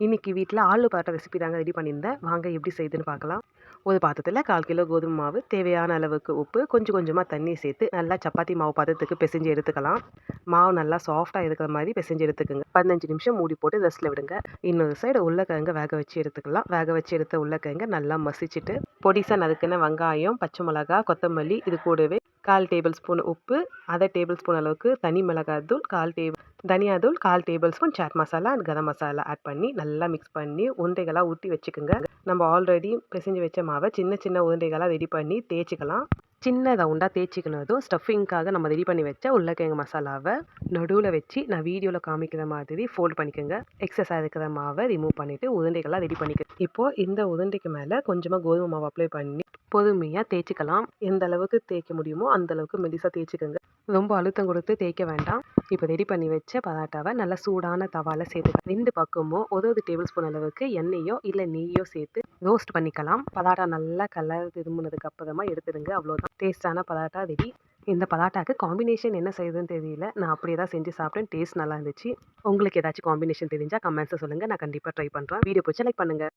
இன்னைக்கு வீட்டில் ஆலு பரோட்டா ரெசிபி தாங்க ரெடி பண்ணியிருந்தேன். வாங்க எப்படி செய்யுதுன்னு பார்க்கலாம். ஒரு பாத்திரத்தில் 1/4 கிலோ கோதுமை மாவு, தேவையான அளவுக்கு உப்பு, கொஞ்சம் கொஞ்சமாக தண்ணி சேர்த்து நல்லா சப்பாத்தி மாவு பதத்துக்கு பிசைஞ்சு எடுத்துக்கலாம். மாவு நல்லா சாஃப்டாக இருக்கிற மாதிரி பிசைஞ்சு எடுத்துக்கோங்க. 15 நிமிஷம் மூடி போட்டு ரெஸ்ட்டில் விடுங்க. இன்னொரு சைடு உருளைக்கிழங்க வேக வச்சு எடுத்துக்கலாம். வேக வச்சு எடுத்த உருளைக்கிழங்க நல்லா மசிச்சுட்டு பொடிசாக நறுக்கின வெங்காயம், பச்சை மிளகா, கொத்தமல்லி, இது கூடவே 1/4 டேபிள் ஸ்பூன் உப்பு, 1/2 டேபிள் ஸ்பூன் அளவுக்கு தனி மிளகாய் தூள், 1/4 தனியா தூள், 1/4 tablespoon chaat masala and garam masala add பண்ணி நல்லா மிக்ஸ் பண்ணி உருண்டைகளாக ஊற்றி வச்சுக்கோங்க. நம்ம ஆல்ரெடி பிசைஞ்சு வச்ச மாவை சின்ன சின்ன உருண்டைகளாக ரெடி பண்ணி தேய்ச்சிக்கலாம். சின்ன ரவுண்டாக தேய்ச்சிக்கணும். ஸ்டஃபிங்காக நம்ம ரெடி பண்ணி வச்ச உருளைக்கிழங்கு மசாலாவை நடுவில் வச்சு நான் வீடியோவில் காமிக்கிற மாதிரி ஃபோல்ட் பண்ணிக்கோங்க. எக்ஸஸாக இருக்கிற மாவை ரிமூவ் பண்ணிவிட்டு உருண்டைகளாக ரெடி பண்ணிக்கோங்க. இப்போது இந்த உருண்டைக்கு மேலே கொஞ்சமாக கோதுமை மாவு அப்ளை பண்ணி பொறுமையாக தேய்ச்சிக்கலாம். எந்த அளவுக்கு தேய்க்க முடியுமோ அந்த அளவுக்கு மெலிசாக தேய்ச்சிக்கோங்க. ரொம்ப அழுத்தம் கொடுத்து தேய்க்க வேண்டாம். இப்போ ரெடி பண்ணி வச்ச பரோட்டாவை நல்லா சூடான தவாவில் சேர்த்துக்கலாம். 2 பக்கமும் ஒரு டேபிள் ஸ்பூன் அளவுக்கு எண்ணெயோ இல்லை நெய்யோ சேர்த்து ரோஸ்ட் பண்ணிக்கலாம். பரோட்டா நல்லா கலர் திரும்பினதுக்கு அப்புறமா எடுத்துடுங்க. அவ்வளோதான், டேஸ்டான பரோட்டா ரெடி. இந்த பரோட்டாக்கு காம்பினேஷன் என்ன செய்யுதுன்னு தெரியல. நான் அப்படியே தான் செஞ்சு சாப்பிட்டேன். டேஸ்ட் நல்லா இருந்துச்சு. உங்களுக்கு ஏதாச்சும் காம்பினேஷன் தெரிஞ்சால் கமெண்ட்ஸை சொல்லுங்கள். நான் கண்டிப்பாக ட்ரை பண்ணுறேன். வீடியோ பிடிச்சா லைக் பண்ணுங்கள்.